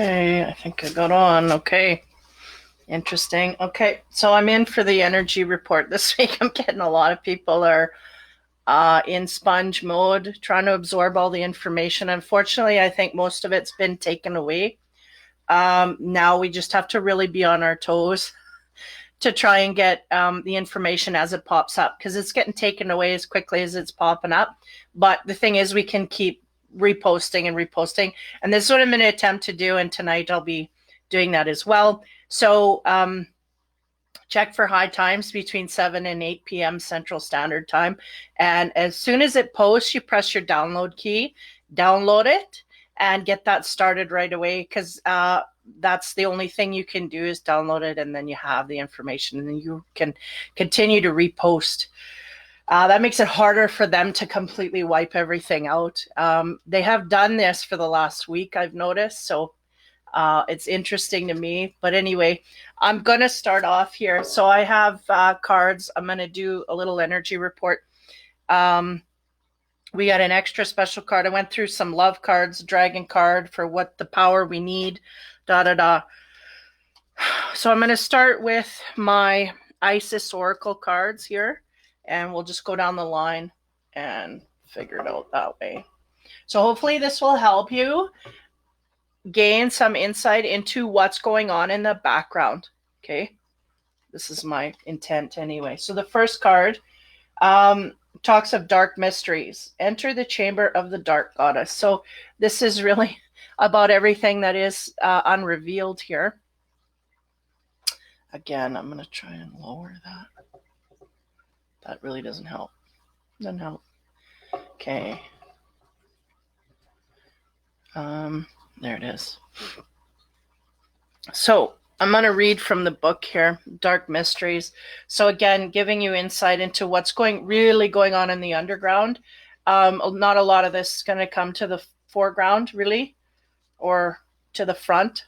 Okay, I think I got on. Okay, interesting. Okay, so I'm in for the energy report this week. I'm getting a lot of people are in sponge mode, trying to absorb all the information. Unfortunately, I think most of it's been taken away. Now we just have to really be on our toes to try and get the information as it pops up because it's getting taken away as quickly as it's popping up. But the thing is, we can keep reposting and reposting. And this is what I'm going to attempt to do. And tonight I'll be doing that as well. So check for high times between 7 and 8 p.m. Central Standard Time. And as soon as it posts, you press your download key, download it, and get that started right away because that's the only thing you can do is download it, and then you have the information, and then you can continue to repost. That makes it harder for them to completely wipe everything out. They have done this for the last week, I've noticed, so it's interesting to me. But anyway, I'm going to start off here. So I have cards. I'm going to do a little energy report. We got an extra special card. I went through some love cards, dragon card for what the power we need, da-da-da. So I'm going to start with my Isis Oracle cards here, and we'll just go down the line and figure it out that way. So hopefully this will help you gain some insight into what's going on in the background. Okay, this is my intent anyway. So the first card talks of dark mysteries. Enter the chamber of the dark goddess. So this is really about everything that is unrevealed here. Again, I'm going to try and lower that. That really doesn't help. Doesn't help. Okay. There it is. So I'm going to read from the book here, Dark Mysteries. So again, giving you insight into what's really going on in the underground. Not a lot of this is going to come to the foreground, really, or to the front.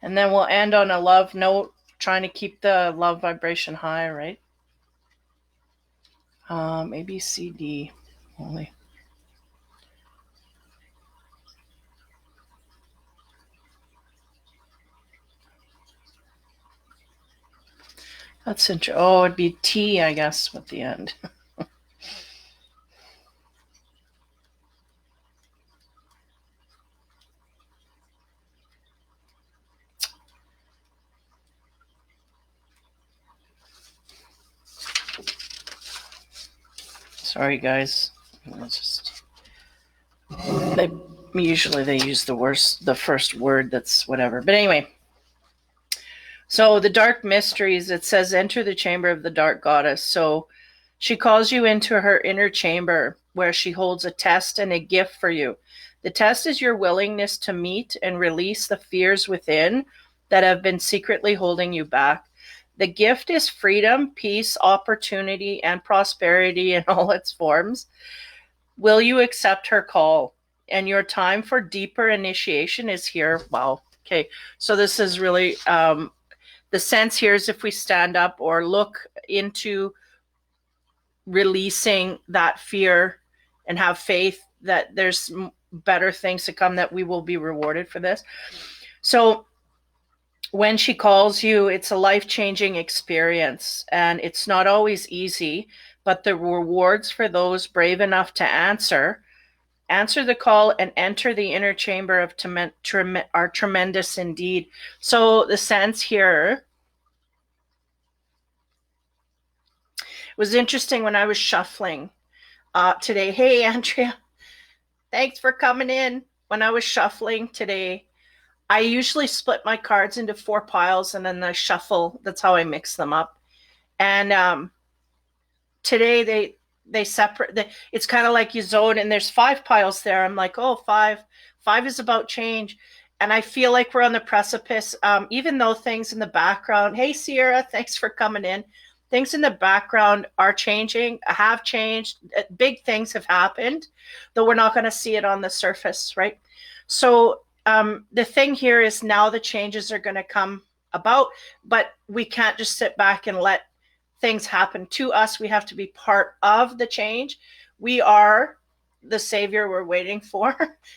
And then we'll end on a love note, trying to keep the love vibration high, right? Maybe CD only. That's interesting. Oh, it'd be T, I guess, at the end. Sorry, guys. Usually they use the first word that's whatever. But anyway. So the dark mysteries, it says, enter the chamber of the dark goddess. So she calls you into her inner chamber where she holds a test and a gift for you. The test is your willingness to meet and release the fears within that have been secretly holding you back. The gift is freedom, peace, opportunity, and prosperity in all its forms. Will you accept her call? And your time for deeper initiation is here. Wow. Okay. So this is really the sense here is if we stand up or look into releasing that fear and have faith that there's better things to come, that we will be rewarded for this. So when she calls you, it's a life-changing experience, and it's not always easy, but the rewards for those brave enough to answer the call and enter the inner chamber of are tremendous indeed. So the sense here was interesting when I was shuffling today. Hey, Andrea, thanks for coming in. When I was shuffling today, I usually split my cards into 4 piles and then I shuffle. That's how I mix them up. And today they separate. It's kind of like you zone, and there's 5 piles there. I'm like, oh, 5 is about change. And I feel like we're on the precipice, even though things in the background. Hey, Sierra, thanks for coming in. Things in the background are changing, have changed. Big things have happened, though we're not going to see it on the surface, right? So the thing here is now the changes are going to come about, but we can't just sit back and let things happen to us. We have to be part of the change. We are the savior we're waiting for,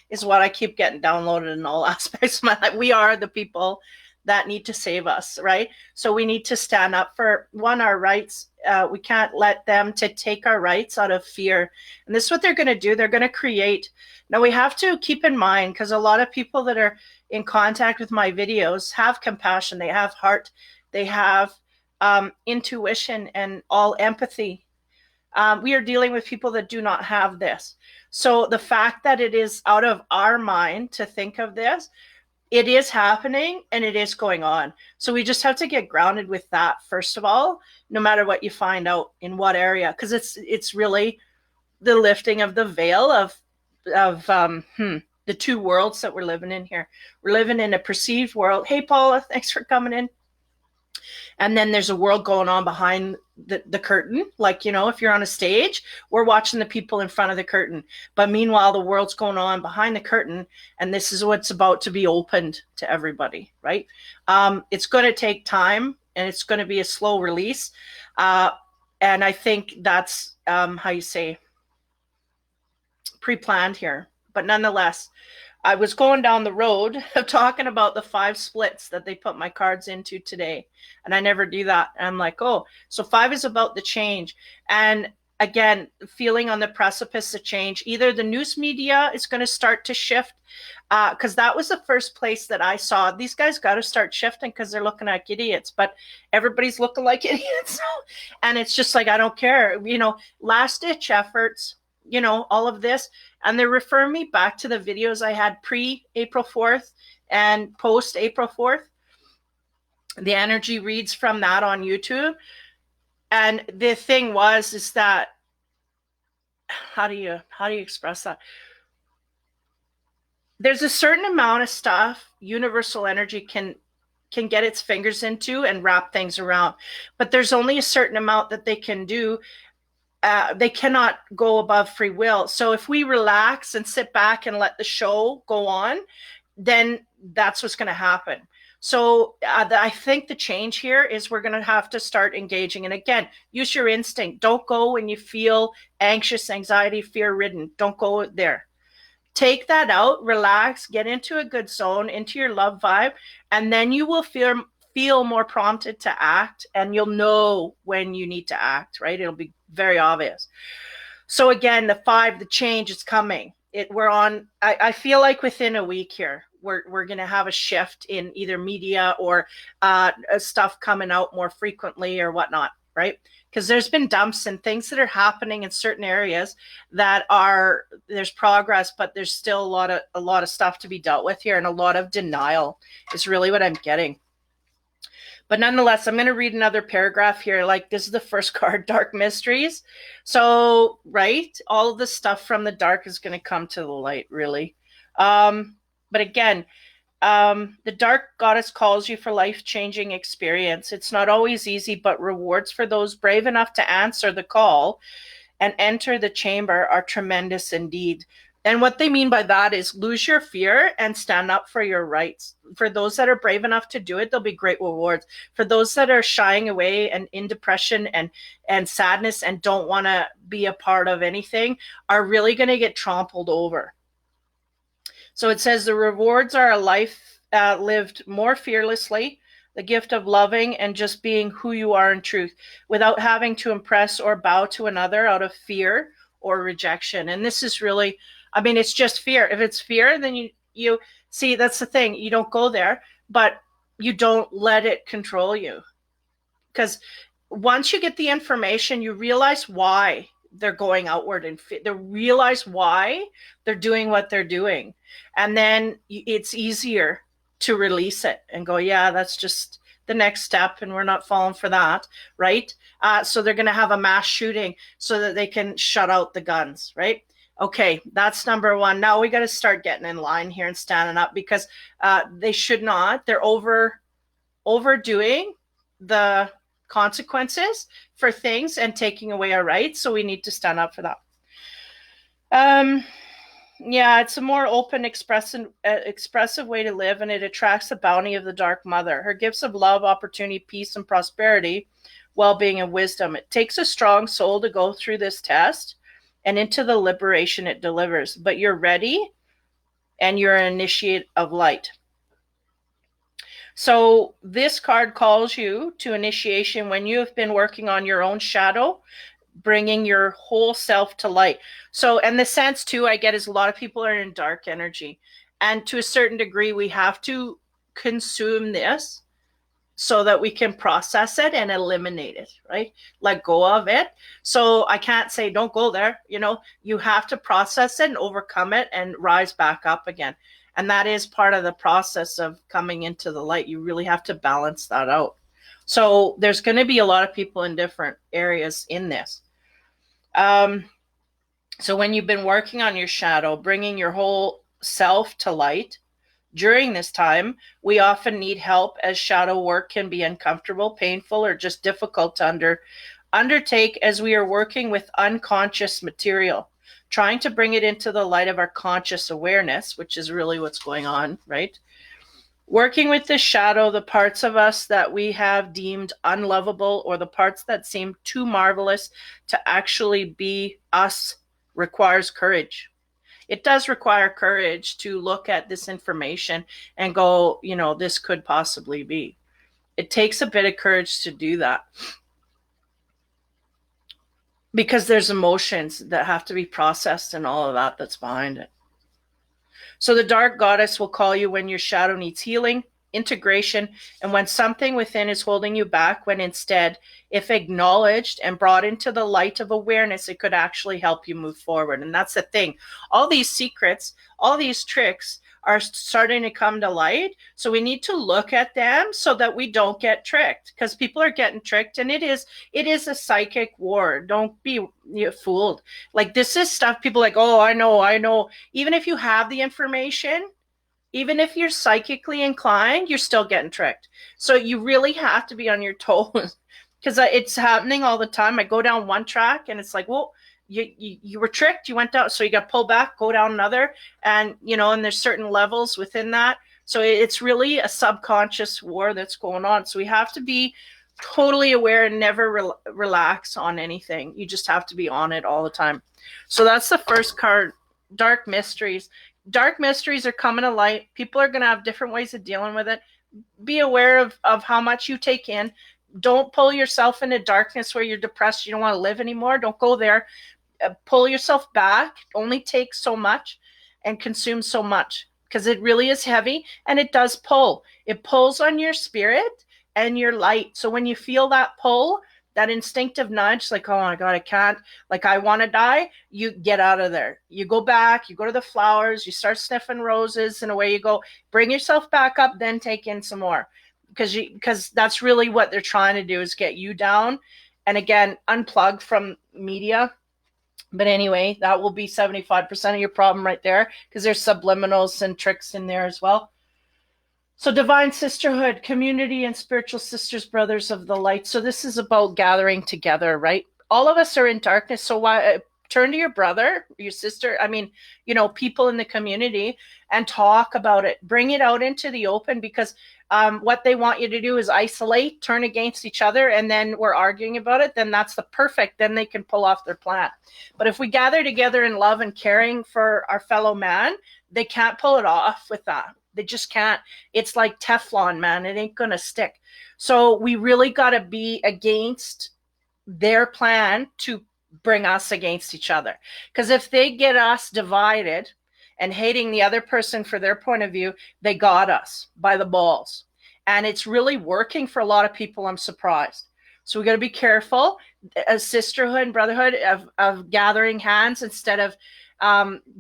is what I keep getting downloaded in all aspects of my life. We are the people that need to save us, right? So we need to stand up for, one, our rights. We can't let them to take our rights out of fear. And this is what they're going to do. They're going to create. Now we have to keep in mind, because a lot of people that are in contact with my videos have compassion, they have heart, they have intuition and all empathy. We are dealing with people that do not have this. So the fact that it is out of our mind to think of this, it is happening and it is going on. So we just have to get grounded with that, first of all, no matter what you find out in what area, because it's really the lifting of the veil of the two worlds that we're living in here. We're living in a perceived world. Hey, Paula, thanks for coming in. And then there's a world going on behind the curtain. Like, you know, if you're on a stage, we're watching the people in front of the curtain. But meanwhile, the world's going on behind the curtain. And this is what's about to be opened to everybody, right? It's going to take time and it's going to be a slow release. And I think that's, how you say, pre-planned here. But nonetheless, I was going down the road of talking about the 5 splits that they put my cards into today. And I never do that. And I'm like, oh, so 5 is about the change. And again, feeling on the precipice of change. Either the news media is going to start to shift, because that was the first place that I saw these guys got to start shifting, because they're looking like idiots, but everybody's looking like idiots. And it's just like, I don't care, you know, last ditch efforts, you know, all of this. And they're referring me back to the videos I had pre-April 4th and post-April 4th. The energy reads from that on YouTube. And the thing is that, how do you express that? There's a certain amount of stuff universal energy can get its fingers into and wrap things around. But there's only a certain amount that they can do. They cannot go above free will. So if we relax and sit back and let the show go on, then that's what's going to happen. So I think the change here is we're going to have to start engaging. And again, use your instinct. Don't go when you feel anxious, anxiety, fear-ridden. Don't go there. Take that out, relax, get into a good zone, into your love vibe, and then you will feel more prompted to act, and you'll know when you need to act, right? It'll be very obvious. So again, the 5, the change is coming. I feel like within a week here, we're going to have a shift in either media or stuff coming out more frequently or whatnot, right? Because there's been dumps and things that are happening in certain areas that there's progress, but there's still a lot of stuff to be dealt with here, and a lot of denial is really what I'm getting. But nonetheless, I'm going to read another paragraph here. Like, this is the first card, Dark Mysteries. So, right, all of the stuff from the dark is going to come to the light, really. But again, the dark goddess calls you for life-changing experience. It's not always easy, but rewards for those brave enough to answer the call and enter the chamber are tremendous indeed. And what they mean by that is lose your fear and stand up for your rights. For those that are brave enough to do it, there'll be great rewards. For those that are shying away and in depression and sadness and don't want to be a part of anything, are really going to get trampled over. So it says the rewards are a life lived more fearlessly, the gift of loving and just being who you are in truth, without having to impress or bow to another out of fear or rejection. And this is really, I mean, it's just fear. If it's fear, then you see, that's the thing. You don't go there, but you don't let it control you. Because once you get the information, you realize why they're going outward and they realize why they're doing what they're doing. And then it's easier to release it and go, yeah, that's just the next step, and we're not falling for that, right? So they're going to have a mass shooting so that they can shut out the guns, right? Okay, that's number 1. Now we got to start getting in line here and standing up, because they should not. They're overdoing the consequences for things and taking away our rights. So we need to stand up for that. Yeah, it's a more open, expressive way to live, and it attracts the bounty of the Dark Mother. Her gifts of love, opportunity, peace, and prosperity well-being, and wisdom. It takes a strong soul to go through this test and into the liberation it delivers. But you're ready, and you're an initiate of light. So this card calls you to initiation when you have been working on your own shadow, bringing your whole self to light. So, and the sense too I get is a lot of people are in dark energy, and to a certain degree we have to consume this so that we can process it and eliminate it, right? Let go of it. So I can't say don't go there. You have to process it and overcome it and rise back up again. And that is part of the process of coming into the light. You really have to balance that out. So there's going to be a lot of people in different areas in this. So when you've been working on your shadow, bringing your whole self to light, during this time, we often need help, as shadow work can be uncomfortable, painful, or just difficult to undertake, as we are working with unconscious material, trying to bring it into the light of our conscious awareness, which is really what's going on, right? Working with the shadow, the parts of us that we have deemed unlovable, or the parts that seem too marvelous to actually be us, requires courage. It does require courage to look at this information and go, this could possibly be. It takes a bit of courage to do that, because there's emotions that have to be processed and all of that that's behind it. So the dark goddess will call you when your shadow needs healing, integration, and when something within is holding you back, when instead, if acknowledged and brought into the light of awareness, it could actually help you move forward. And that's the thing. All these secrets, all these tricks are starting to come to light. So we need to look at them so that we don't get tricked, because people are getting tricked, and it is a psychic war. Don't be fooled. Like, this is stuff people like, oh, I know. Even if you have the information, even if you're psychically inclined, you're still getting tricked. So you really have to be on your toes, because it's happening all the time. I go down one track and it's like, well, you were tricked, you went down, so you got to pull back, go down another, and and there's certain levels within that. So it's really a subconscious war that's going on. So we have to be totally aware and never relax on anything. You just have to be on it all the time. So that's the first card, dark mysteries. Dark mysteries are coming to light. People are going to have different ways of dealing with it. Be aware of how much you take in. Don't pull yourself into darkness where you're depressed, you don't want to live anymore. Don't go there. Pull yourself back. Only take so much and consume so much, because it really is heavy, and it does pull. It pulls on your spirit and your light. So when you feel that pull, that instinctive nudge, like, oh my God, I can't, like, I want to die, you get out of there. You go back, you go to the flowers, you start sniffing roses, and away you go. Bring yourself back up, then take in some more, because that's really what they're trying to do, is get you down. And again, unplug from media. But anyway, that will be 75% of your problem right there, because there's subliminals and tricks in there as well. So divine sisterhood, community, and spiritual sisters, brothers of the light. So this is about gathering together, right? All of us are in darkness. So why turn to your brother, your sister, people in the community, and talk about it. Bring it out into the open, because what they want you to do is isolate, turn against each other, and then we're arguing about it. Then that's the perfect. Then they can pull off their plan. But if we gather together in love and caring for our fellow man, they can't pull it off with that. They just can't. It's like Teflon, man. It ain't going to stick. So we really got to be against their plan to bring us against each other. Because if they get us divided and hating the other person for their point of view, they got us by the balls. And it's really working for a lot of people. I'm surprised. So we got to be careful, a sisterhood and brotherhood of gathering hands instead of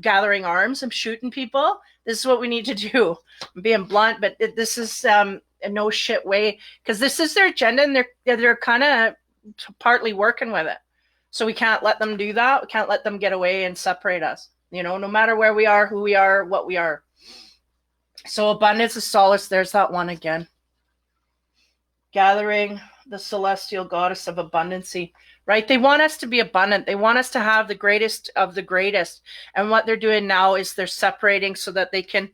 gathering arms and shooting people. This is what we need to do. I'm being blunt, but this is a no shit way, because this is their agenda, and they're kind of partly working with it. So we can't let them do that. We can't let them get away and separate us, no matter where we are, who we are, what we are. So abundance of solace, there's that one again. Gathering, the celestial goddess of abundancy, right? They want us to be abundant. They want us to have the greatest of the greatest. And what they're doing now is they're separating so that they can,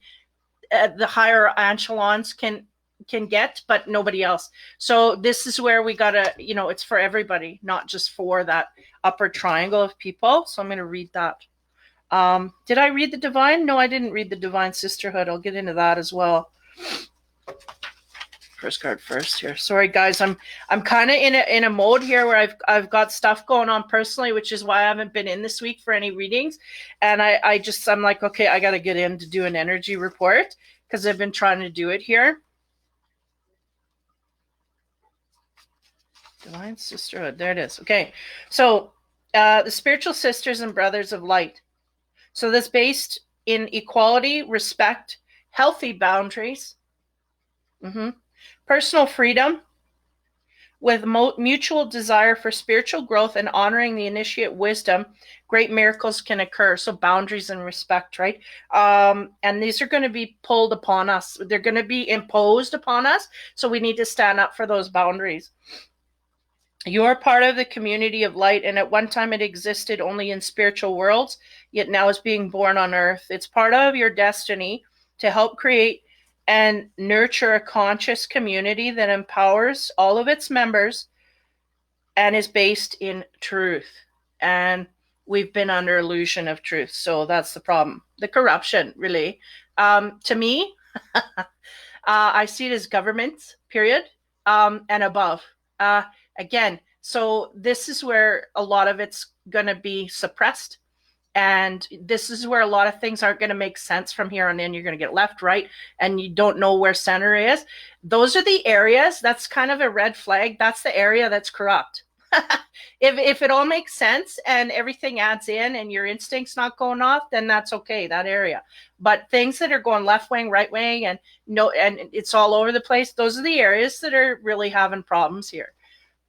the higher echelons can can get, but nobody else. So this is where we gotta, it's for everybody, not just for that upper triangle of people. So I'm going to read that. Did I read the Divine? No, I didn't read the Divine Sisterhood. I'll get into that as well. First card first here. Sorry guys, I'm kind of in a mode here where I've got stuff going on personally, which is why I haven't been in this week for any readings. And I'm like, okay, I got to get in to do an energy report because I've been trying to do it here. Divine Sisterhood. There it is. Okay. So the spiritual sisters and brothers of light. So that's based in equality, respect, healthy boundaries, personal freedom, with mutual desire for spiritual growth and honoring the initiate wisdom, great miracles can occur. So boundaries and respect, right? And these are going to be pulled upon us. They're going to be imposed upon us. So we need to stand up for those boundaries. You are part of the community of light, and at one time it existed only in spiritual worlds, yet now is being born on earth. It's part of your destiny to help create and nurture a conscious community that empowers all of its members and is based in truth. And we've been under illusion of truth. So that's the problem. The corruption, really. To me, I see it as government, period, and above. Again, so this is where a lot of it's going to be suppressed. And this is where a lot of things aren't going to make sense from here on in. You're going to get left, right, and you don't know where center is. Those are the areas. That's kind of a red flag. That's the area that's corrupt. If it all makes sense and everything adds in and your instinct's not going off, then that's okay, that area. But things that are going left wing, right wing, and it's all over the place, those are the areas that are really having problems here.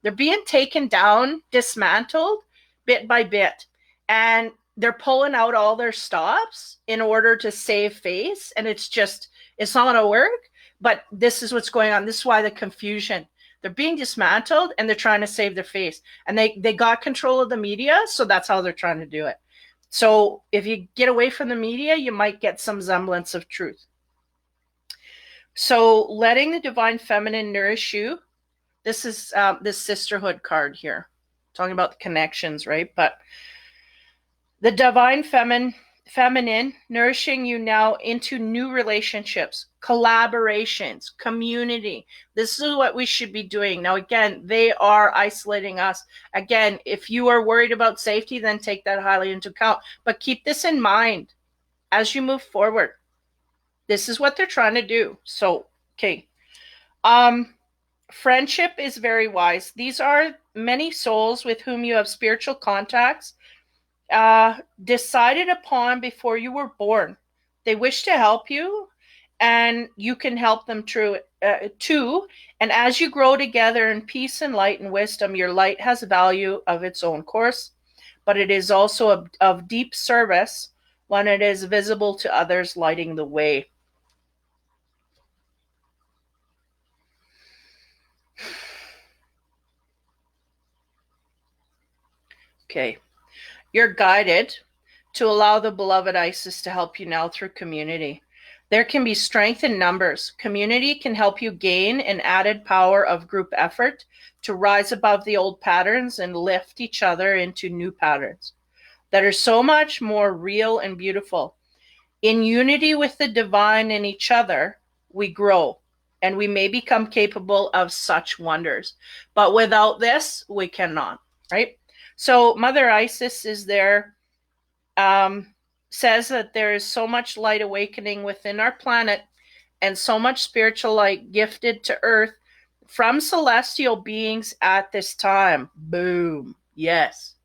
They're being taken down, dismantled bit by bit. And they're pulling out all their stops in order to save face. And it's not going to work. But this is what's going on. This is why the confusion. They're being dismantled and they're trying to save their face. And they got control of the media. So that's how they're trying to do it. So if you get away from the media, you might get some semblance of truth. So letting the divine feminine nourish you. This is this sisterhood card here. Talking about the connections, right? But the divine feminine nourishing you now into new relationships, collaborations, community. This is what we should be doing. Now, again, they are isolating us. Again, if you are worried about safety, then take that highly into account. But keep this in mind as you move forward. This is what they're trying to do. So, okay. Friendship is very wise. These are many souls with whom you have spiritual contacts decided upon before you were born. They wish to help you, and you can help them too. And as you grow together in peace and light and wisdom, your light has value of its own course, but it is also of deep service when it is visible to others, lighting the way. Okay. You're guided to allow the beloved Isis to help you now through community. There can be strength in numbers. Community can help you gain an added power of group effort to rise above the old patterns and lift each other into new patterns that are so much more real and beautiful. In unity with the divine and each other, we grow and we may become capable of such wonders. But without this, we cannot, right? So Mother Isis is there, says that there is so much light awakening within our planet and so much spiritual light gifted to Earth from celestial beings at this time. Boom. Yes.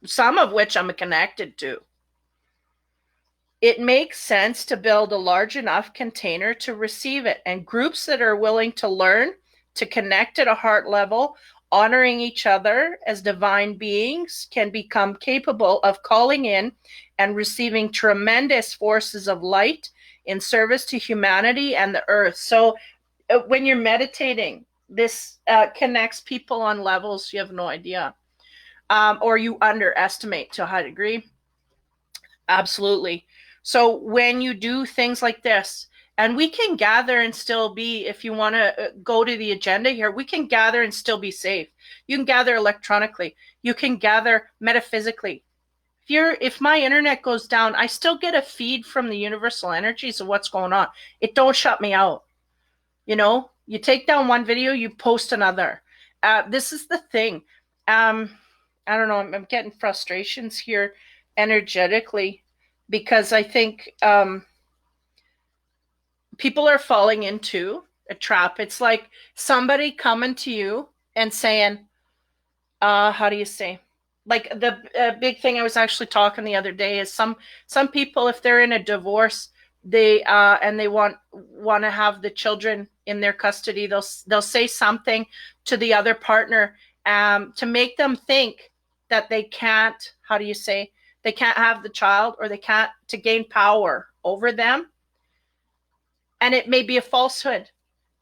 Some of which I'm connected to. It makes sense to build a large enough container to receive it, and groups that are willing to learn, to connect at a heart level, honoring each other as divine beings, can become capable of calling in and receiving tremendous forces of light in service to humanity and the earth. So when you're meditating, this connects people on levels you have no idea, or you underestimate to a high degree. Absolutely. So when you do things like this, And we can gather and still be, if you want to go to the agenda here, we can gather and still be safe. You can gather electronically. You can gather metaphysically. If my internet goes down, I still get a feed from the universal energies of what's going on. It don't shut me out. You take down one video, you post another. This is the thing. I don't know. I'm getting frustrations here energetically because I think people are falling into a trap. It's like somebody coming to you and saying, how do you say? Like the big thing I was actually talking the other day is some people, if they're in a divorce, they and they want to have the children in their custody, they'll say something to the other partner to make them think that they can't, how do you say, they can't have the child, or they can't, to gain power over them. And it may be a falsehood,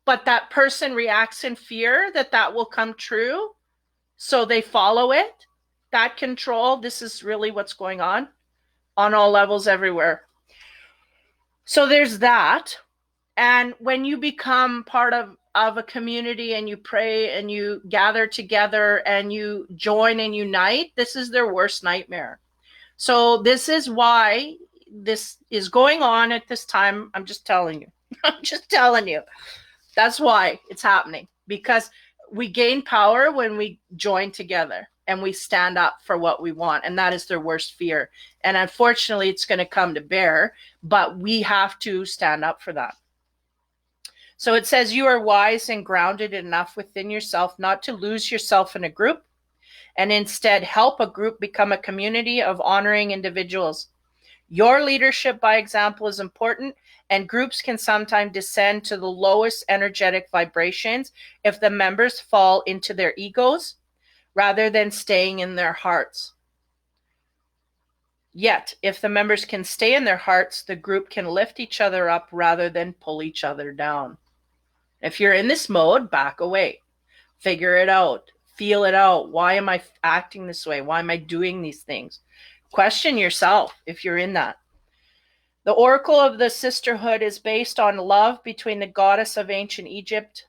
but that person reacts in fear that will come true. So they follow it. That control, this is really what's going on all levels everywhere. So there's that. And when you become part of a community and you pray and you gather together and you join and unite, this is their worst nightmare. So this is why this is going on at this time. I'm just telling you. I'm just telling you. That's why it's happening, because we gain power when we join together and we stand up for what we want. And that is their worst fear. And unfortunately, it's going to come to bear, but we have to stand up for that. So it says, you are wise and grounded enough within yourself not to lose yourself in a group, and instead help a group become a community of honoring individuals. Your leadership by example is important, and groups can sometimes descend to the lowest energetic vibrations if the members fall into their egos rather than staying in their hearts. Yet, if the members can stay in their hearts, the group can lift each other up rather than pull each other down. If you're in this mode, back away. Figure it out. Feel it out. Why am I acting this way? Why am I doing these things? Question yourself if you're in that. The oracle of the sisterhood is based on love between the goddess of ancient Egypt,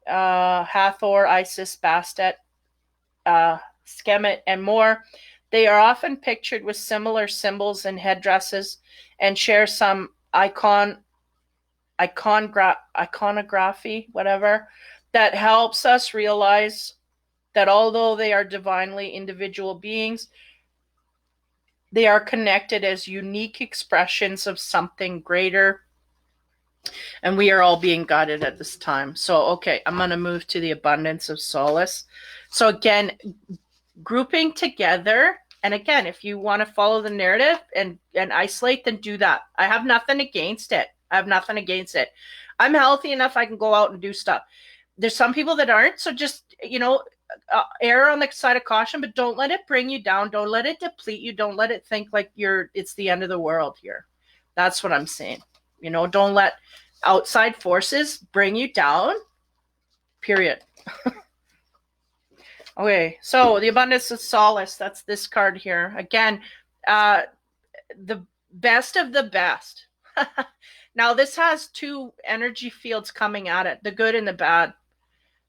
Hathor, Isis, Bastet, Skemet, and more. They are often pictured with similar symbols and headdresses and share some iconography, whatever, that helps us realize that although they are divinely individual beings, they are connected as unique expressions of something greater. And we are all being guided at this time. So, okay, I'm going to move to the abundance of solace. So again, grouping together. And again, if you want to follow the narrative and isolate, then do that. I have nothing against it. I'm healthy enough. I can go out and do stuff. There's some people that aren't. So just, err on the side of caution, but don't let it bring you down. Don't let it deplete you. Don't let it think like it's the end of the world here. That's what I'm saying. Don't let outside forces bring you down, period. Okay, so the abundance of solace, that's this card here. Again, the best of the best. Now, this has two energy fields coming at it, the good and the bad.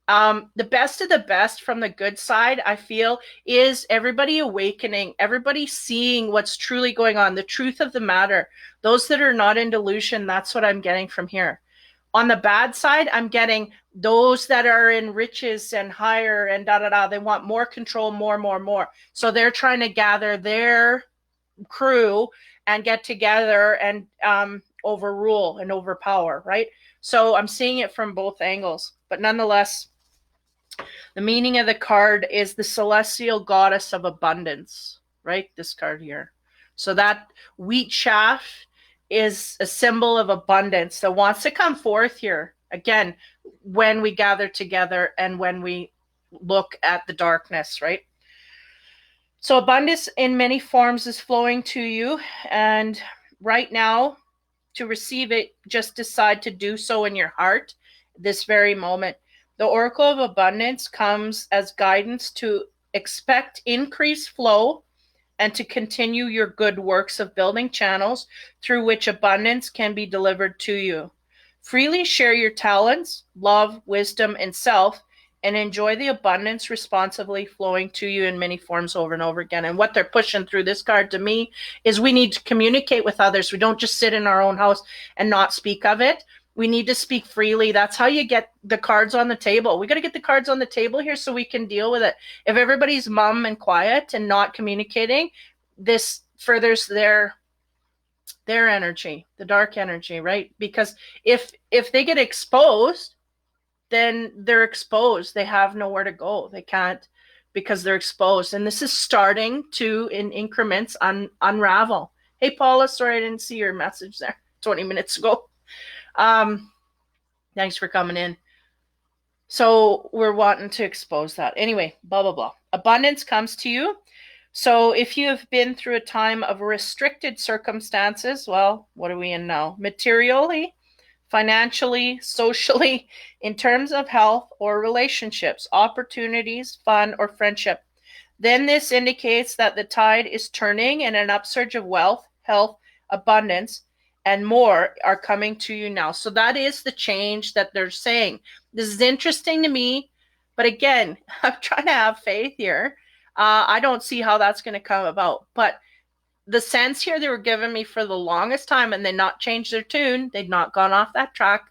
The best of the best from the good side, I feel, is everybody awakening, everybody seeing what's truly going on, the truth of the matter. Those that are not in delusion, that's what I'm getting from here. On the bad side, I'm getting those that are in riches and higher and they want more control, more. So they're trying to gather their crew and get together and overrule and overpower, right? So I'm seeing it from both angles. But nonetheless, the meaning of the card is the celestial goddess of abundance, right? This card here. So that wheat chaff is a symbol of abundance that wants to come forth here. Again, when we gather together and when we look at the darkness, right? So abundance in many forms is flowing to you. And right now, to receive it, just decide to do so in your heart this very moment. The Oracle of Abundance comes as guidance to expect increased flow and to continue your good works of building channels through which abundance can be delivered to you. Freely share your talents, love, wisdom, and self, and enjoy the abundance responsibly flowing to you in many forms over and over again. And what they're pushing through this card to me is we need to communicate with others. We don't just sit in our own house and not speak of it. We need to speak freely. That's how you get the cards on the table. We got to get the cards on the table here so we can deal with it. If everybody's mum and quiet and not communicating, this furthers their energy, the dark energy, right? Because if they get exposed, then they're exposed. They have nowhere to go. They can't, because they're exposed. And this is starting to, in increments, unravel. Hey, Paula, sorry I didn't see your message there 20 minutes ago. Thanks for coming in. So we're wanting to expose that. Anyway, blah, blah, blah. Abundance comes to you. So if you have been through a time of restricted circumstances, well, what are we in now? Materially, financially, socially, in terms of health or relationships, opportunities, fun, or friendship, then this indicates that the tide is turning and an upsurge of wealth, health, abundance, and more are coming to you now. So that is the change that they're saying. This is interesting to me, but again, I'm trying to have faith here. I don't see how that's going to come about, but the sense here they were giving me for the longest time, and they not changed their tune, they'd not gone off that track,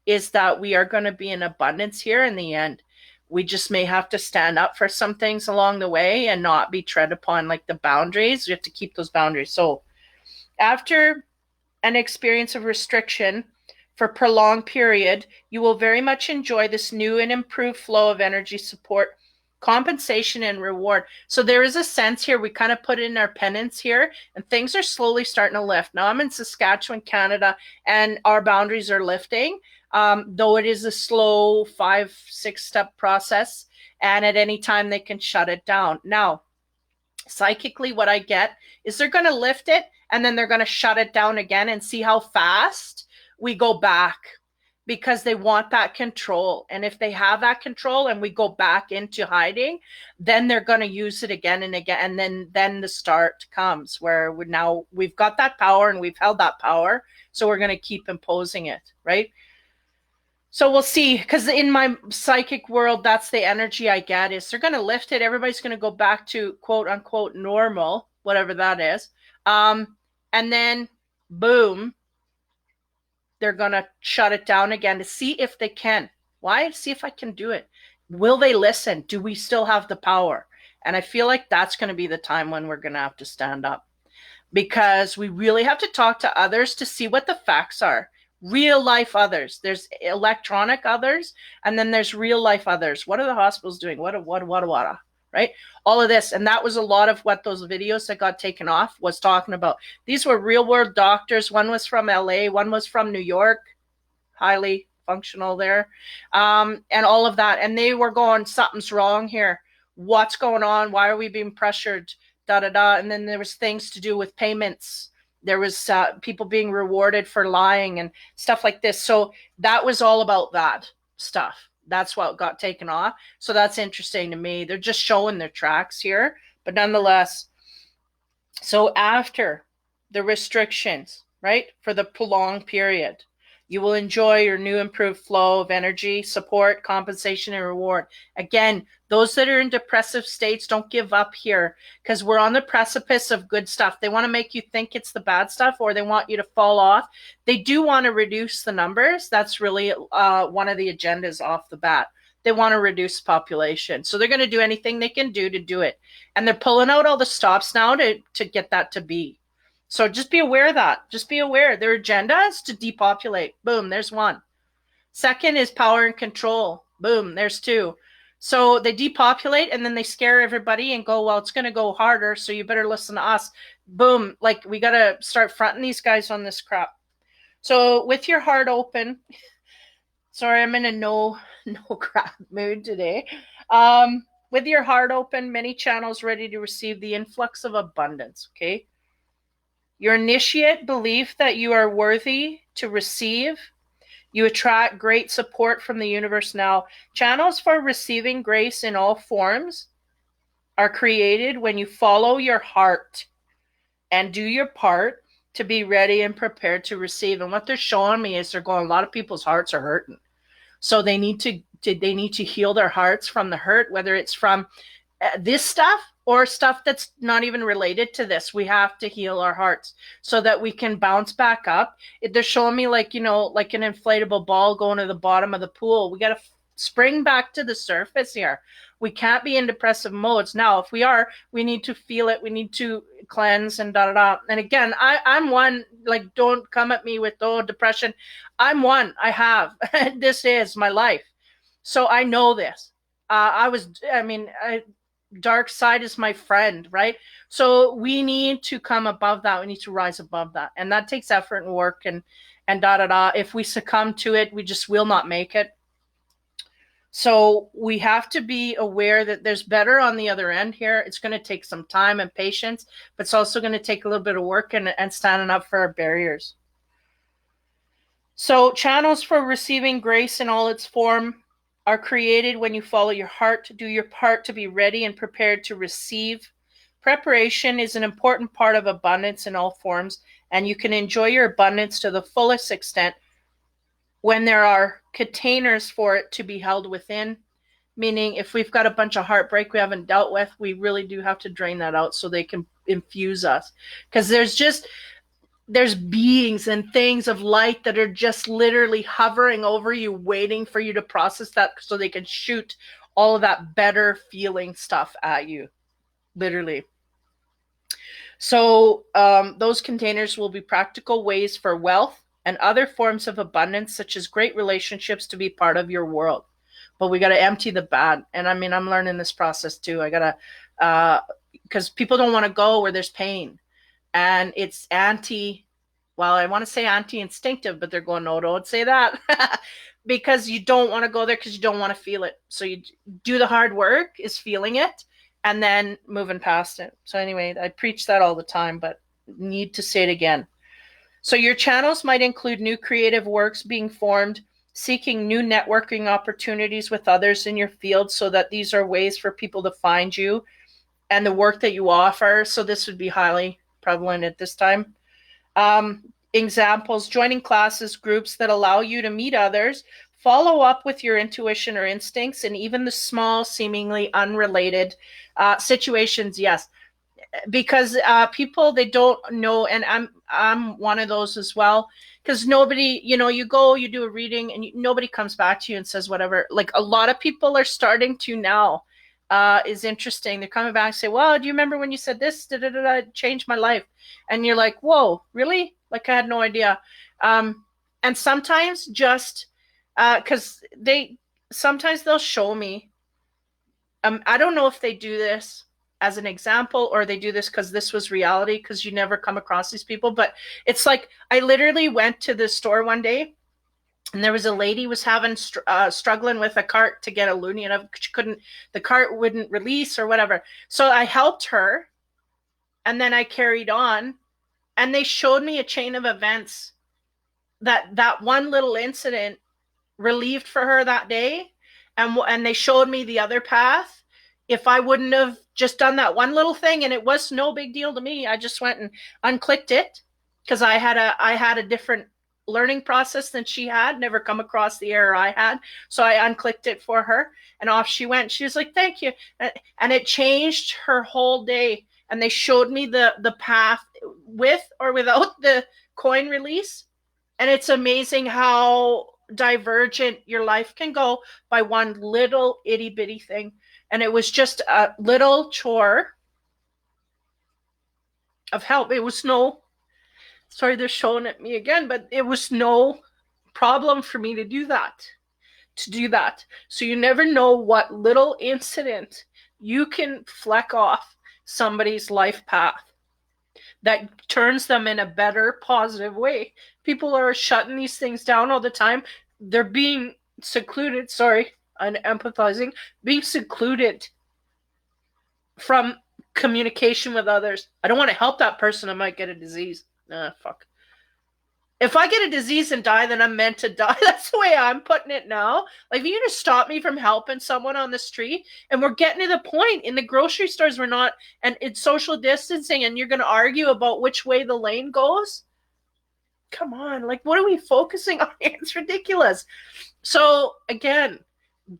is that we are going to be in abundance here in the end. We just may have to stand up for some things along the way and not be tread upon, like the boundaries. We have to keep those boundaries. So after an experience of restriction for a prolonged period, you will very much enjoy this new and improved flow of energy, support, compensation, and reward. So there is a sense here, we kind of put in our penance here, and things are slowly starting to lift. Now I'm in Saskatchewan, Canada, and our boundaries are lifting, though it is a slow 5-6 step process, and at any time they can shut it down. Now, psychically, what I get is they're going to lift it, and then they're going to shut it down again and see how fast we go back, because they want that control. And if they have that control and we go back into hiding, then they're going to use it again and again. And then the start comes where we've got that power and we've held that power. So we're going to keep imposing it, right? So we'll see, because in my psychic world, that's the energy I get, is they're going to lift it. Everybody's going to go back to quote unquote normal, whatever that is. And then boom, they're going to shut it down again to see if they can. Why? See if I can do it. Will they listen? Do we still have the power? And I feel like that's going to be the time when we're going to have to stand up, because we really have to talk to others to see what the facts are. Real life others. There's electronic others, and then there's real life others. What are the hospitals doing? What, right? All of this. And that was a lot of what those videos that got taken off was talking about. These were real world doctors. One was from LA, one was from New York, highly functional there, and all of that. And they were going, something's wrong here. What's going on? Why are we being pressured? Da, da, da. And then there was things to do with payments. There was people being rewarded for lying and stuff like this. So that was all about that stuff. That's what got taken off. So that's interesting to me. They're just showing their tracks here, but nonetheless. So after the restrictions, right, for the prolonged period, you will enjoy your new improved flow of energy, support, compensation, and reward. Again, those that are in depressive states, don't give up here, because we're on the precipice of good stuff. They want to make you think it's the bad stuff, or they want you to fall off. They do want to reduce the numbers. That's really one of the agendas off the bat. They want to reduce population. So they're going to do anything they can do to do it. And they're pulling out all the stops now to get that to be. So just be aware of that. Just be aware. Their agenda is to depopulate. Boom, there's one. Second is power and control. Boom, there's two. So they depopulate, and then they scare everybody and go, well, it's going to go harder, so you better listen to us. Boom, like we got to start fronting these guys on this crap. So with your heart open, sorry, I'm in a no crap mood today. With your heart open, many channels ready to receive the influx of abundance, okay? Your initiate belief that you are worthy to receive. You attract great support from the universe now. Channels for receiving grace in all forms are created when you follow your heart and do your part to be ready and prepared to receive. And what they're showing me is they're going, a lot of people's hearts are hurting. So they need to heal their hearts from the hurt, whether it's from this stuff or stuff that's not even related to this. We have to heal our hearts so that we can bounce back up. They're showing me like, like an inflatable ball going to the bottom of the pool. We got to spring back to the surface here. We can't be in depressive modes. Now, if we are, we need to feel it. We need to cleanse and da-da-da. And again, I'm one, like, don't come at me with, oh, depression. I'm one. I have. This is my life. So I know this. Dark side is my friend, right? So we need to come above that. We need to rise above that. And that takes effort and work and da-da-da. If we succumb to it, we just will not make it. So we have to be aware that there's better on the other end here. It's going to take some time and patience, but it's also going to take a little bit of work and standing up for our barriers. So channels for receiving grace in all its form are created when you follow your heart. Do your part to be ready and prepared to receive. Preparation is an important part of abundance in all forms, and you can enjoy your abundance to the fullest extent when there are containers for it to be held within. Meaning, if we've got a bunch of heartbreak we haven't dealt with, we really do have to drain that out so they can infuse us. Because there's beings and things of light that are just literally hovering over you, waiting for you to process that so they can shoot all of that better feeling stuff at you, literally. So those containers will be practical ways for wealth and other forms of abundance, such as great relationships, to be part of your world. But we got to empty the bad. And I'm learning this process too. I got to, because people don't want to go where there's pain. And it's I want to say anti-instinctive, but they're going, no, don't say that. Because you don't want to go there because you don't want to feel it. So you do the hard work, is feeling it, and then moving past it. So anyway, I preach that all the time, but need to say it again. So your channels might include new creative works being formed, seeking new networking opportunities with others in your field, so that these are ways for people to find you and the work that you offer. So this would be highly prevalent at this time. Examples: joining classes, groups that allow you to meet others, follow up with your intuition or instincts, and even the small, seemingly unrelated situations. Yes. Because people, they don't know, and I'm one of those as well, because nobody, you go, you do a reading, and nobody comes back to you and says whatever. Like, a lot of people are starting to now, is interesting. They're coming back and say, well, do you remember when you said this? It changed my life. And you're like, whoa, really? Like, I had no idea. And sometimes just because sometimes they'll show me, I don't know if they do this as an example or they do this because this was reality, because you never come across these people. But it's like, I literally went to the store one day and there was a lady was having struggling with a cart to get a loonie, and the cart wouldn't release or whatever. So I helped her, and then I carried on, and they showed me a chain of events that one little incident relieved for her that day, and they showed me the other path. If I wouldn't have just done that one little thing, and it was no big deal to me, I just went and unclicked it, because I had a different learning process than she had, never come across the error I had. So I unclicked it for her, and off she went. She was like, thank you. And it changed her whole day. And they showed me the path with or without the coin release. And it's amazing how divergent your life can go by one little itty bitty thing. And it was just a little chore of help. It was sorry, they're showing at me again, but it was no problem for me to do that. So you never know what little incident you can fleck off somebody's life path that turns them in a better, positive way. People are shutting these things down all the time. They're being secluded. Sorry, I'm empathizing. Being secluded from communication with others. I don't want to help that person. I might get a disease. Fuck. If I get a disease and die, then I'm meant to die. That's the way I'm putting it now. Like, if you're going to stop me from helping someone on the street, and we're getting to the point in the grocery stores, we're not, and it's social distancing, and you're going to argue about which way the lane goes. come on, like, what are we focusing on? It's ridiculous. So again,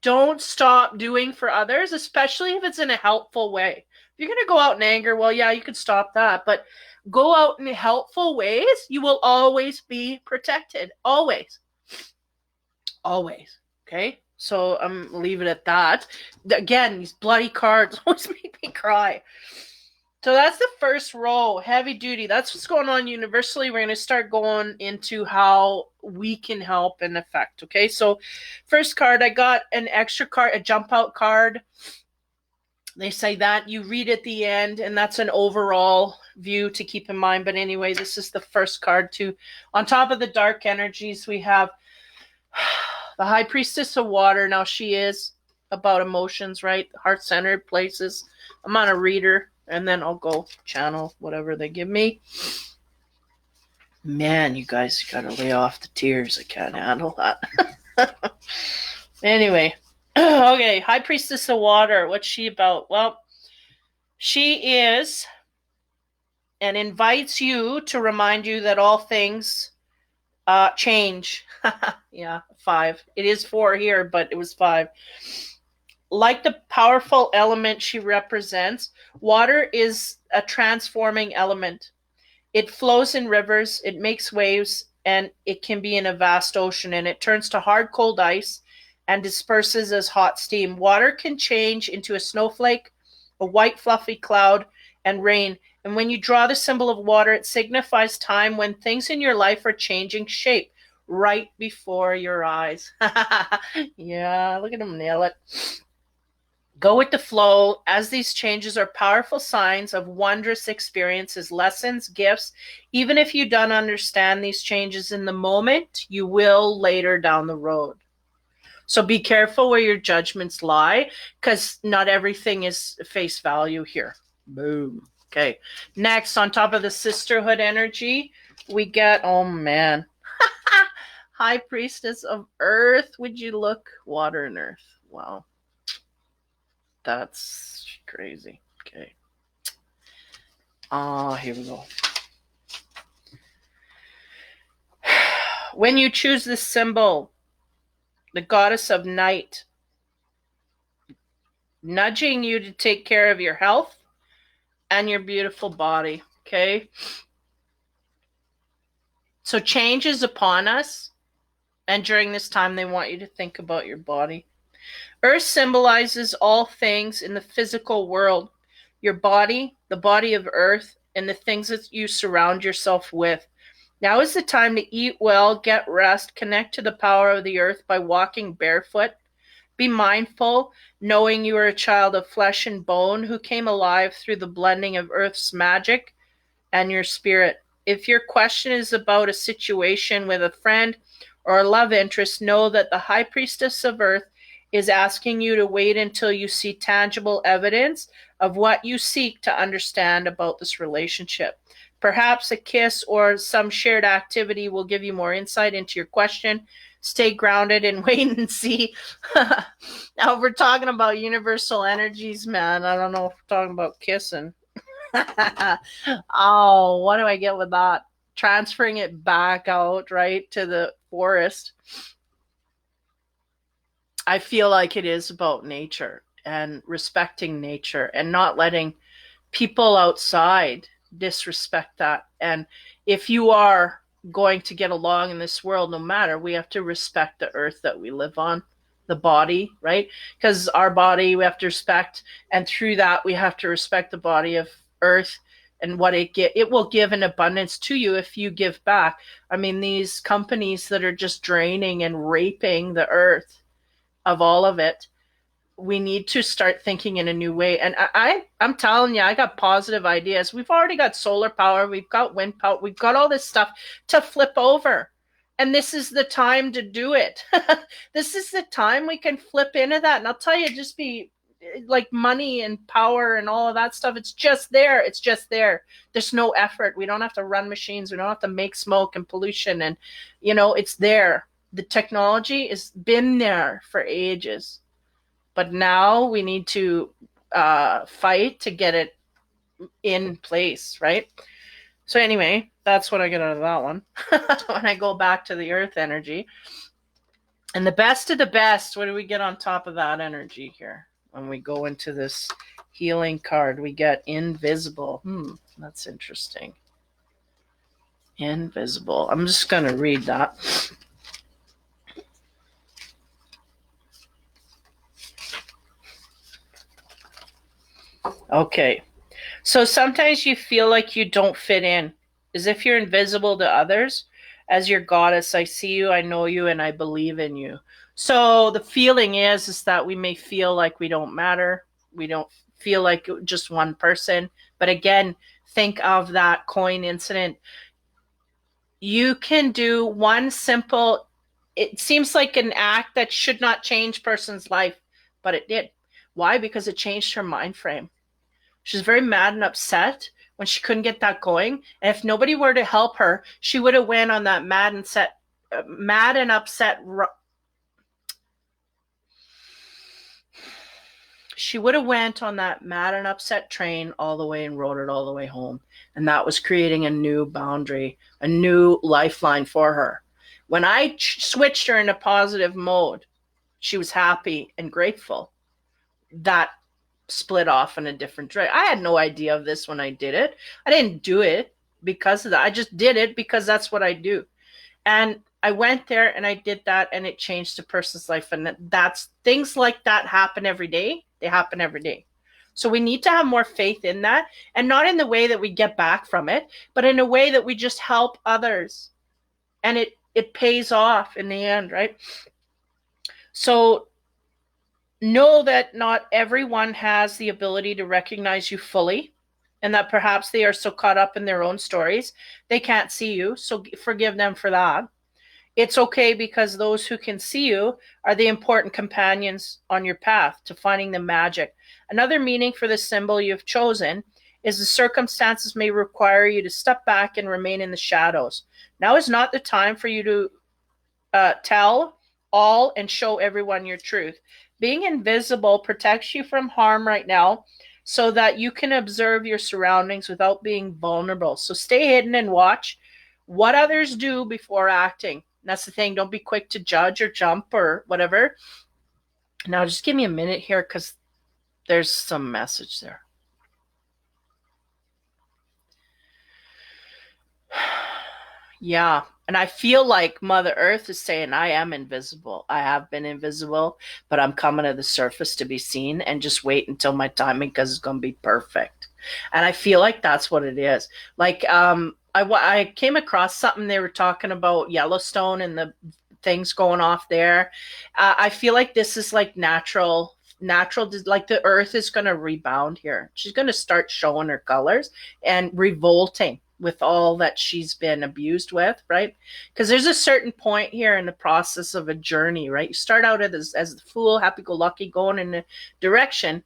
don't stop doing for others, especially if it's in a helpful way. If you're going to go out in anger, well, yeah, you could stop that, but go out in helpful ways. You will always be protected. Always. Always. Okay. So I'm leave it at that. Again, these bloody cards always make me cry. So that's the first row, heavy duty. That's what's going on universally. We're going to start going into how we can help and affect. Okay, so first card, I got an extra card, a jump out card. They say that you read at the end, and that's an overall view to keep in mind. But anyway, this is the first card too. On top of the dark energies, we have the High Priestess of Water. Now she is about emotions, right? Heart-centered places. I'm on a reader, and then I'll go channel whatever they give me. Man, you guys gotta lay off the tears. I can't handle that. Anyway, okay, High Priestess of Water. What's she about? Well, she is and invites you to remind you that all things change. Yeah, 5. It is 4 here, but it was 5. Like the powerful element she represents, water is a transforming element. It flows in rivers, it makes waves, and it can be in a vast ocean, and it turns to hard, cold ice and disperses as hot steam. Water can change into a snowflake, a white, fluffy cloud, and rain. And when you draw the symbol of water, it signifies time when things in your life are changing shape right before your eyes. Yeah, look at him nail it. Go with the flow, as these changes are powerful signs of wondrous experiences, lessons, gifts. Even if you don't understand these changes in the moment, you will later down the road. So be careful where your judgments lie, because not everything is face value here. Boom. Okay. Next, on top of the sisterhood energy, we get, oh man, High Priestess of Earth. Would you look? Water and Earth. Wow. That's crazy. Okay. Here we go. When you choose this symbol, the goddess of night, nudging you to take care of your health and your beautiful body. Okay. So change is upon us. And during this time, they want you to think about your body. Earth symbolizes all things in the physical world. Your body, the body of Earth, and the things that you surround yourself with. Now is the time to eat well, get rest, connect to the power of the earth by walking barefoot. Be mindful, knowing you are a child of flesh and bone who came alive through the blending of Earth's magic and your spirit. If your question is about a situation with a friend or a love interest, know that the High Priestess of Earth is asking you to wait until you see tangible evidence of what you seek to understand about this relationship. Perhaps a kiss or some shared activity will give you more insight into your question. Stay grounded and wait and see. Now, if we're talking about universal energies, man, I don't know if we're talking about kissing. Oh, what do I get with that? Transferring it back out, right, to the forest. I feel like it is about nature and respecting nature and not letting people outside disrespect that. And if you are going to get along in this world, no matter, we have to respect the earth that we live on, the body, right? Because our body we have to respect, and through that we have to respect the body of earth and what it will give in abundance to you if you give back. I mean, these companies that are just draining and raping the earth of all of it, we need to start thinking in a new way. And I'm telling you, I got positive ideas. We've already got solar power, we've got wind power, we've got all this stuff to flip over. And this is the time to do it. This is the time we can flip into that. And I'll tell you, just be like money and power and all of that stuff. It's just there. It's just there. There's no effort. We don't have to run machines. We don't have to make smoke and pollution. And, it's there. The technology has been there for ages. But now we need to fight to get it in place, right? So anyway, that's what I get out of that one. When I go back to the earth energy. And the best of the best, what do we get on top of that energy here? When we go into this healing card, we get invisible. That's interesting. Invisible. I'm just going to read that. Okay. So sometimes you feel like you don't fit in, as if you're invisible to others. As your goddess, I see you, I know you, and I believe in you. So the feeling is that we may feel like we don't matter. We don't feel like just one person. But again, think of that coin incident. You can do one simple, it seems like an act that should not change person's life, but it did. Why? Because it changed her mind frame. She was very mad and upset when she couldn't get that going. And if nobody were to help her, she would have went on that mad and upset. She would have went on that mad and upset train all the way and rode it all the way home. And that was creating a new boundary, a new lifeline for her. When I switched her into positive mode, she was happy and grateful. That split off in a different direction. I had no idea of this when I did it. I didn't do it because of that. I just did it because that's what I do. And I went there and I did that, and it changed a person's life. And that's things like that happen every day. They happen every day. So we need to have more faith in that, and not in the way that we get back from it, but in a way that we just help others. And it pays off in the end, right? So know that not everyone has the ability to recognize you fully, and that perhaps they are so caught up in their own stories they can't see you. So forgive them for that. It's okay, because those who can see you are the important companions on your path to finding the magic. Another meaning for the symbol you've chosen is the circumstances may require you to step back and remain in the shadows. Now is not the time for you to tell all and show everyone your truth. Being invisible protects you from harm right now, so that you can observe your surroundings without being vulnerable. So stay hidden and watch what others do before acting. That's the thing. Don't be quick to judge or jump or whatever. Now, just give me a minute here, because there's some message there. Yeah. And I feel like Mother Earth is saying, I am invisible. I have been invisible, but I'm coming to the surface to be seen, and just wait until my timing, because it's going to be perfect. And I feel like that's what it is. Like, I came across something, they were talking about Yellowstone and the things going off there. I feel like this is like natural, like the earth is going to rebound here. She's going to start showing her colors and revolting with all that she's been abused with, right? Because there's a certain point here in the process of a journey, right? You start out as the fool, happy-go-lucky, going in a direction,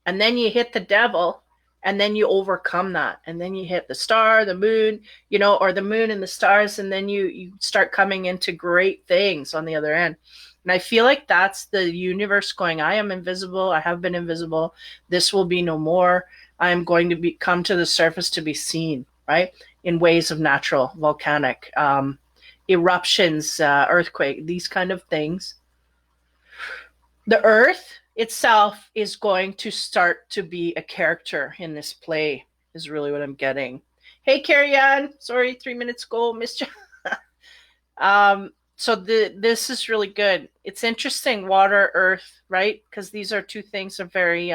and then you hit the devil, and then you overcome that, and then you hit the star, the moon, or the moon and the stars, and then you start coming into great things on the other end. And I feel like that's the universe going, I am invisible, I have been invisible, this will be no more, I am going to come to the surface to be seen, right? In ways of natural, volcanic, eruptions, earthquake, these kind of things. The earth itself is going to start to be a character in this play, is really what I'm getting. Hey, Carrie Ann, sorry, 3 minutes ago, missed you. So this is really good. It's interesting, water, earth, right? Because these are two things that are very,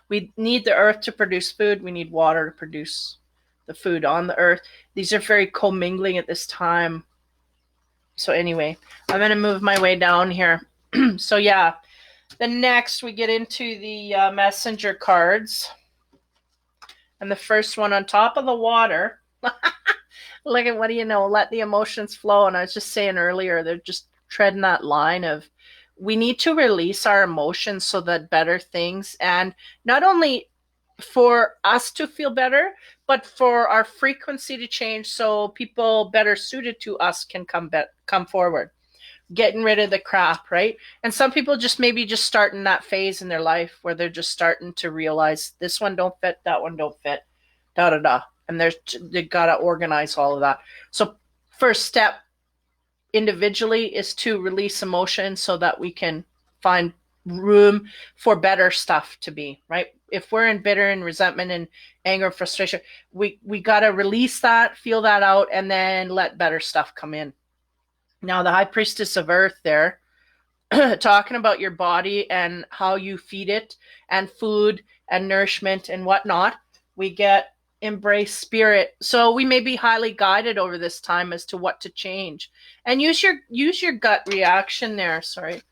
we need the earth to produce food. We need water to produce the food on the earth. These are very commingling at this time. So anyway, I'm going to move my way down here. So yeah, the next we get into the messenger cards. And the first one on top of the water. Look at, what do you know? Let the emotions flow. And I was just saying earlier, they're just treading that line of, we need to release our emotions so that better things, and not only for us to feel better, but for our frequency to change, so people better suited to us can come forward. Getting rid of the crap, right? And some people just maybe just starting that phase in their life where they're just starting to realize this one don't fit, that one don't fit, da da da. And they got to organize all of that. So first step individually is to release emotion so that we can find room for better stuff to be, right? If we're in bitter and resentment and anger and frustration, we got to release that, feel that out, and then let better stuff come in. Now, the High Priestess of Earth there, talking about your body and how you feed it and food and nourishment and whatnot, we get embrace spirit. So we may be highly guided over this time as to what to change. And use your gut reaction there. Sorry.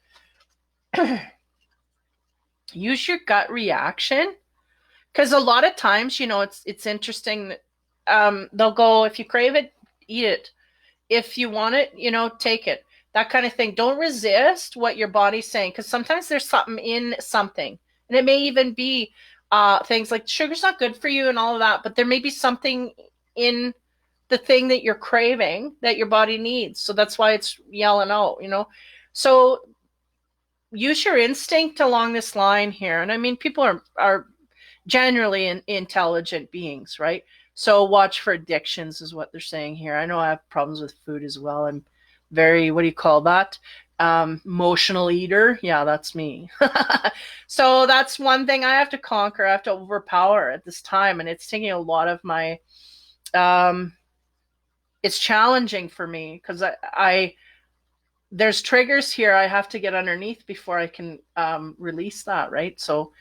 Use your gut reaction. Because a lot of times, it's interesting. They'll go, if you crave it, eat it. If you want it, take it. That kind of thing. Don't resist what your body's saying, because sometimes there's something in something. And it may even be things like sugar's not good for you and all of that, but there may be something in the thing that you're craving that your body needs. So that's why it's yelling out, So use your instinct along this line here. And I mean, people are generally intelligent beings, right? So watch for addictions is what they're saying here. I know I have problems with food as well. I'm very, what do you call that? Emotional eater. Yeah, that's me. So that's one thing I have to conquer. I have to overpower at this time. And it's taking a lot of my, it's challenging for me because there's triggers here I have to get underneath before I can release that, right? So,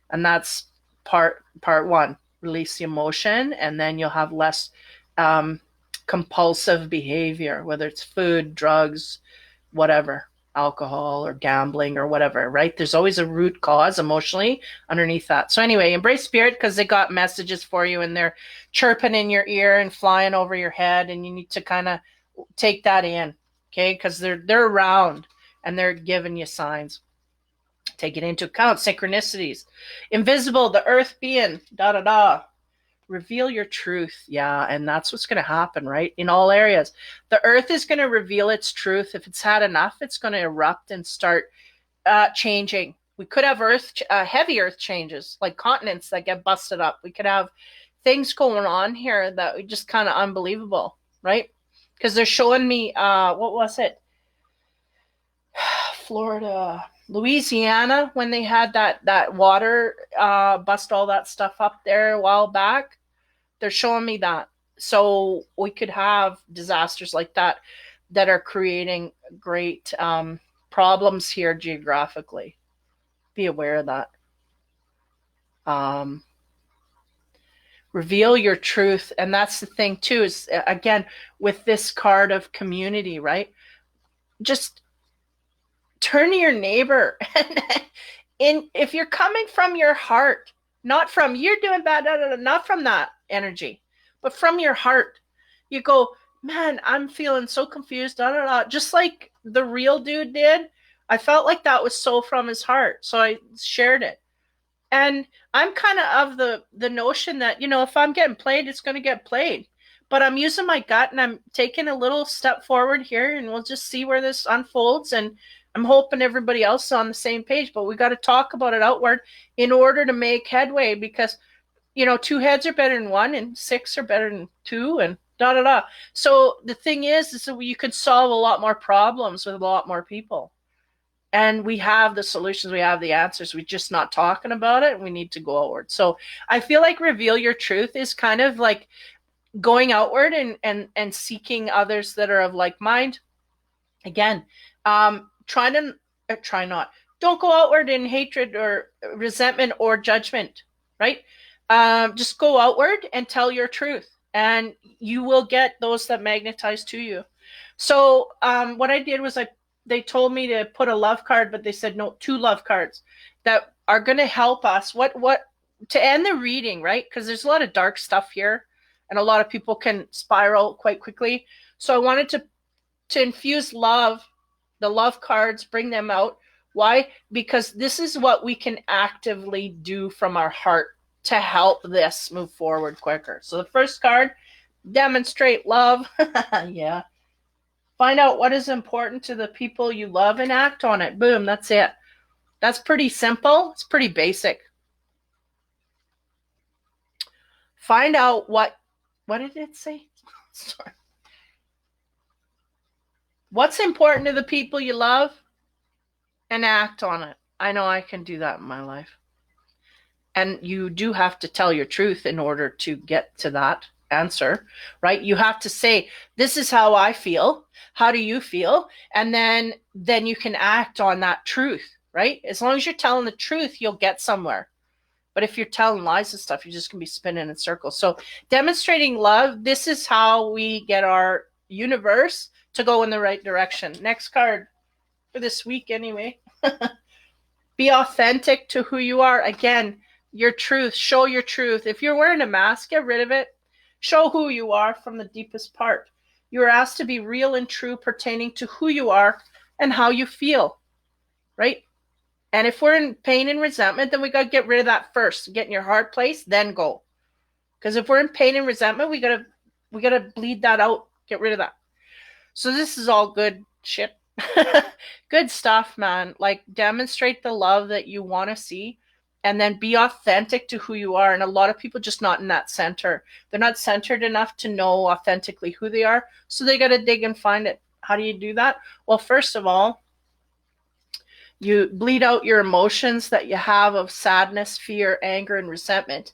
and that's part one. Release the emotion, and then you'll have less compulsive behavior, whether it's food, drugs, whatever, alcohol or gambling or whatever, right? There's always a root cause emotionally underneath that. So anyway, embrace spirit, because they got messages for you and they're chirping in your ear and flying over your head, and you need to kind of take that in, okay? Because they're around and they're giving you signs. Take it into account. Synchronicities. Invisible, the earth being, reveal your truth. Yeah, and that's what's going to happen, right? In all areas. The earth is going to reveal its truth. If it's had enough, it's going to erupt and start changing. We could have heavy earth changes, like continents that get busted up. We could have things going on here that are just kind of unbelievable, right? Because they're showing me, what was it? Florida, Louisiana, when they had that water bust all that stuff up there a while back. They're showing me that. So we could have disasters like that are creating great problems here geographically. Be aware of that. Reveal your truth. And that's the thing too, is again, with this card of community, right? Just turn to your neighbor. And if you're coming from your heart, not from you're doing bad, not from that energy, but from your heart, you go, man, I'm feeling so confused, just like the real dude did. I felt like that was so from his heart, so I shared it. And I'm kind of the notion that, if I'm getting played, it's going to get played. But I'm using my gut and I'm taking a little step forward here, and we'll just see where this unfolds. And I'm hoping everybody else is on the same page, but we got to talk about it outward in order to make headway, because, 2 heads are better than 1 and 6 are better than 2 and So the thing is that you could solve a lot more problems with a lot more people. And we have the solutions, we have the answers. We're just not talking about it. And we need to go outward. So I feel like reveal your truth is kind of like going outward and seeking others that are of like mind. Again, try not. Don't go outward in hatred or resentment or judgment, right? Just go outward and tell your truth, and you will get those that magnetize to you. So what I did was they told me to put a love card, but they said no, 2 love cards that are going to help us. What to end the reading, right? Because there's a lot of dark stuff here, and a lot of people can spiral quite quickly. So I wanted to infuse love, the love cards, bring them out. Why? Because this is what we can actively do from our heart to help this move forward quicker. So the first card, demonstrate love. Yeah. Find out what is important to the people you love and act on it. Boom, that's it. That's pretty simple. It's pretty basic. Find out what what did it say? Sorry. What's important to the people you love? And act on it. I know I can do that in my life. And you do have to tell your truth in order to get to that answer, right? You have to say, this is how I feel. How do you feel? And then you can act on that truth, right? As long as you're telling the truth, you'll get somewhere. But if you're telling lies and stuff, you're just going to be spinning in circles. So demonstrating love, this is how we get our universe to go in the right direction. Next card for this week anyway. Be authentic to who you are. Again, your truth. Show your truth. If you're wearing a mask, get rid of it. Show who you are from the deepest part. You are asked to be real and true pertaining to who you are and how you feel, right? And if we're in pain and resentment, then we got to get rid of that first. Get in your heart place, then go. Because if we're in pain and resentment, we gotta bleed that out. Get rid of that. So this is all good shit. Good stuff, man. Like, demonstrate the love that you want to see, and then be authentic to who you are. And a lot of people just not in that center. They're not centered enough to know authentically who they are. So they got to dig and find it. How do you do that? Well, first of all, you bleed out your emotions that you have of sadness, fear, anger, and resentment.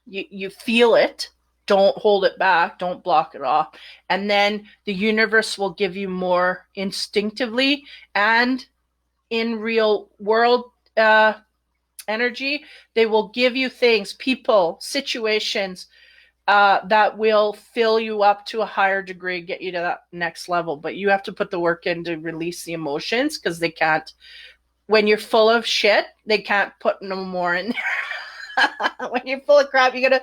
You feel it. Don't hold it back. Don't block it off. And then the universe will give you more instinctively and in real world energy. They will give you things, people, situations that will fill you up to a higher degree, get you to that next level. But you have to put the work in to release the emotions, because they can't, when you're full of shit, they can't put no more in there. When you're full of crap, you got to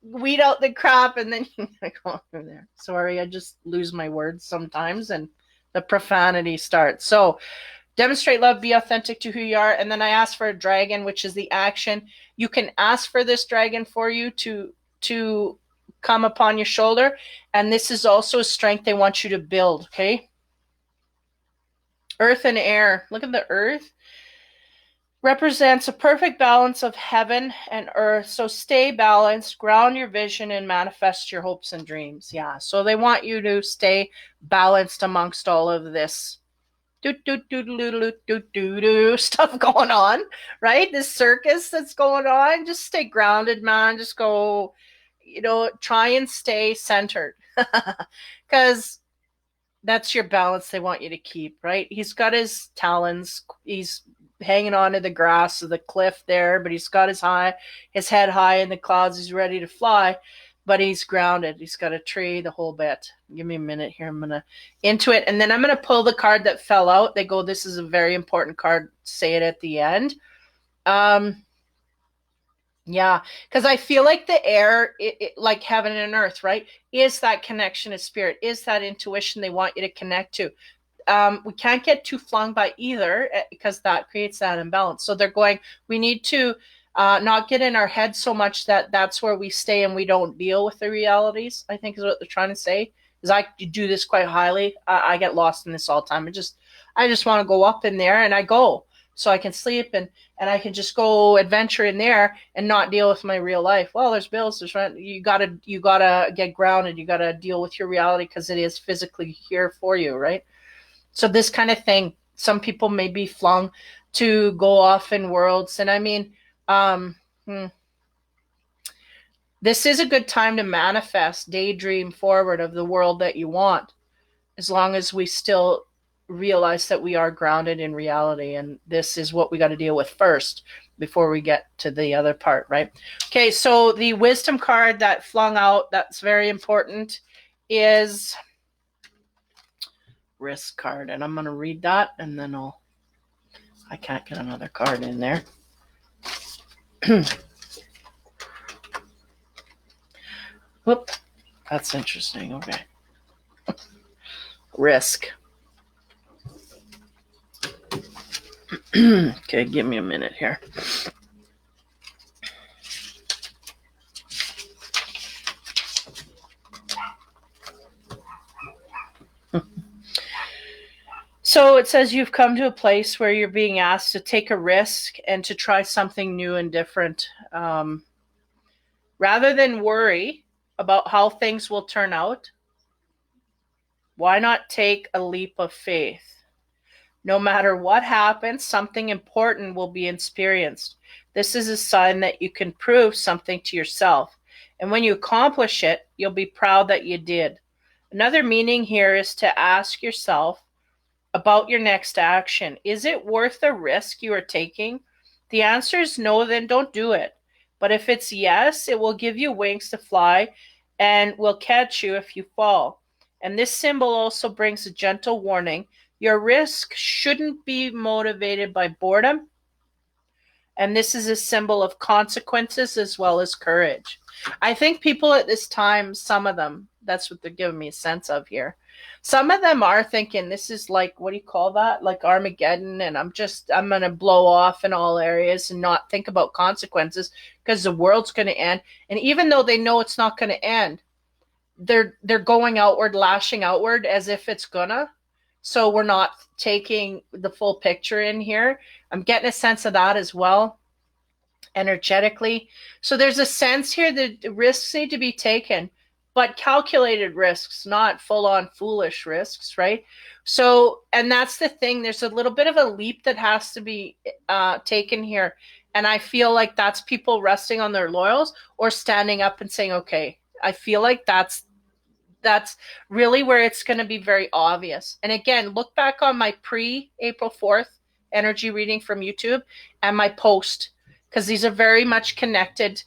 weed out the crap, and then you gotta go through there. Sorry, I just lose my words sometimes and the profanity starts. So demonstrate love, be authentic to who you are. And then I asked for a dragon, which is the action. You can ask for this dragon for you to come upon your shoulder. And this is also a strength they want you to build, okay? Earth and air. Look at the earth. Represents a perfect balance of heaven and earth. So stay balanced, ground your vision, and manifest your hopes and dreams. Yeah. So they want you to stay balanced amongst all of this stuff going on, right? This circus that's going on. Just stay grounded, man. Just go, try and stay centered. Because that's your balance they want you to keep, right? He's got his talons. He's hanging on to the grass of the cliff there, but he's got his head high in the clouds. He's ready to fly, but he's grounded. He's got a tree, the whole bit. Give me a minute here. I'm going to into it. And then I'm going to pull the card that fell out. They go, this is a very important card. Say it at the end. Yeah, because I feel like the air, like heaven and earth, right, is that connection to spirit, is that intuition they want you to connect to. We can't get too flung by either, because that creates that imbalance. So they're going, we need to not get in our head so much that that's where we stay and we don't deal with the realities, I think is what they're trying to say. Is I do this quite highly. I get lost in this all the time. I just want to go up in there, and I go. So I can sleep and I can just go adventure in there and not deal with my real life. Well, there's bills, there's rent. You gotta get grounded. You gotta deal with your reality, because it is physically here for you, right? So this kind of thing, some people may be flung to go off in worlds. And I mean, this is a good time to manifest, daydream forward of the world that you want, as long as we still realize that we are grounded in reality. And this is what we got to deal with first before we get to the other part, right? Okay, so the wisdom card that flung out, that's very important, is risk card. And I'm going to read that, and then I can't get another card in there. Whoop, that's interesting. Okay. Risk. Okay, give me a minute here. So it says you've come to a place where you're being asked to take a risk and to try something new and different. Rather than worry about how things will turn out, why not take a leap of faith? No matter what happens, something important will be experienced. This is a sign that you can prove something to yourself. And when you accomplish it, you'll be proud that you did. Another meaning here is to ask yourself about your next action. Is it worth the risk you are taking? The answer is no, then don't do it. But if it's yes, it will give you wings to fly and will catch you if you fall. And this symbol also brings a gentle warning. Your risk shouldn't be motivated by boredom. And this is a symbol of consequences as well as courage. I think people at this time, some of them, that's what they're giving me a sense of here. Some of them are thinking this is like, what do you call that? Like Armageddon, and I'm going to blow off in all areas and not think about consequences because the world's going to end. And even though they know it's not going to end, they're going outward, lashing outward as if it's gonna. So we're not taking the full picture in here. I'm getting a sense of that as well, energetically. So there's a sense here that risks need to be taken, but calculated risks, not full-on foolish risks, right? So, and that's the thing. There's a little bit of a leap that has to be taken here. And I feel like that's people resting on their laurels or standing up and saying, okay, I feel like that's really where it's going to be very obvious. And again, look back on my pre-April 4th energy reading from YouTube and my post, because these are very much connected.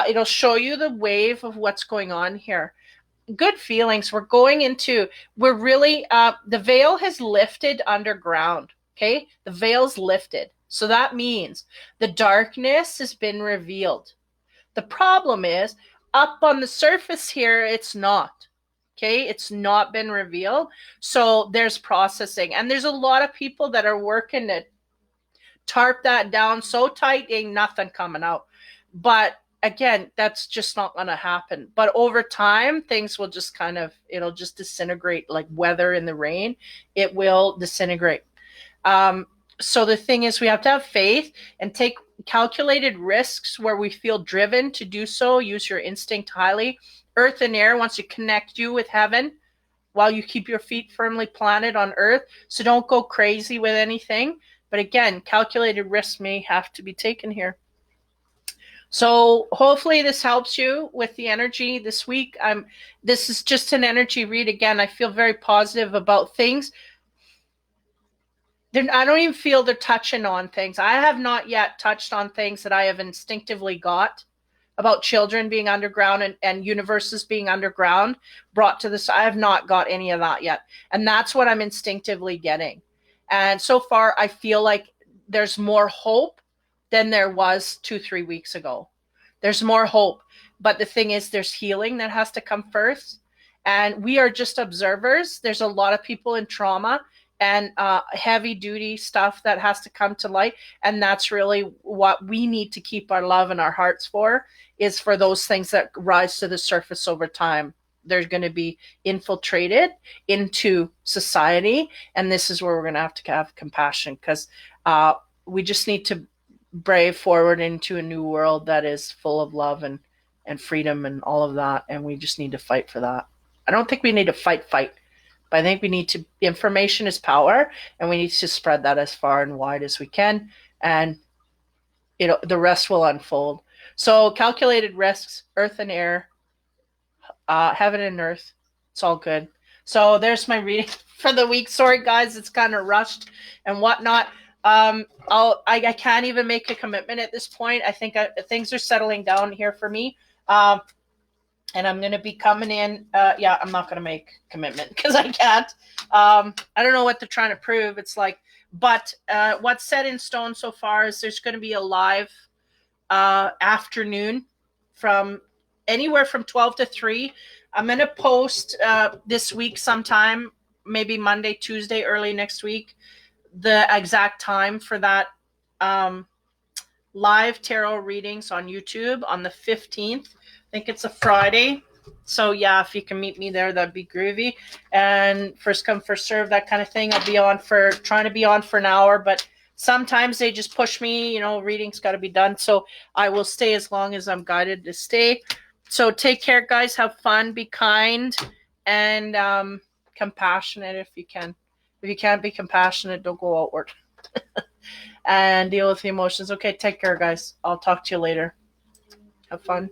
It'll show you the wave of what's going on here. Good feelings. We're really, the veil has lifted underground. Okay. The veil's lifted. So that means the darkness has been revealed. The problem is up on the surface here, it's not. Okay, it's not been revealed. So there's processing. And there's a lot of people that are working to tarp that down so tight, ain't nothing coming out. But again, that's just not going to happen. But over time, things will just it'll just disintegrate like weather in the rain. It will disintegrate. So the thing is, we have to have faith and take calculated risks where we feel driven to do so. Use your instinct highly. Earth and air wants to connect you with heaven while you keep your feet firmly planted on earth. So don't go crazy with anything. But again, calculated risks may have to be taken here. So hopefully this helps you with the energy this week. This is just an energy read. Again, I feel very positive about things. I don't even feel they're touching on things. I have not yet touched on things that I have instinctively got about children being underground and universes being underground brought to this. I have not got any of that yet. And that's what I'm instinctively getting. And so far, I feel like there's more hope than there was 2-3 weeks ago. There's more hope. But the thing is, there's healing that has to come first. And we are just observers. There's a lot of people in trauma and heavy duty stuff that has to come to light. And that's really what we need to keep our love and our hearts for, is for those things that rise to the surface over time. They're going to be infiltrated into society. And this is where we're going to have compassion, because we just need to brave forward into a new world that is full of love and freedom and all of that. And we just need to fight for that. I don't think we need to fight. But I think we need to, information is power, and we need to spread that as far and wide as we can. And the rest will unfold. So calculated risks, earth and air, heaven and earth. It's all good. So there's my reading for the week. Sorry, guys, it's kind of rushed and whatnot. I can't even make a commitment at this point. I think things are settling down here for me. And I'm going to be coming in. I'm not going to make commitment because I can't. I don't know what they're trying to prove. It's like, but what's set in stone so far is there's going to be a live afternoon from anywhere from 12 to 3. I'm going to post this week sometime, maybe Monday, Tuesday, early next week, the exact time for that live tarot readings on YouTube on the 15th. I think it's a Friday. So yeah, if you can meet me there, that'd be groovy. And first come, first serve, that kind of thing. I'll be trying to be on for an hour, but sometimes they just push me, reading's got to be done. So I will stay as long as I'm guided to stay. So take care, guys. Have fun. Be kind and compassionate if you can. If you can't be compassionate, don't go outward. And deal with the emotions. Okay, take care, guys. I'll talk to you later. Have fun.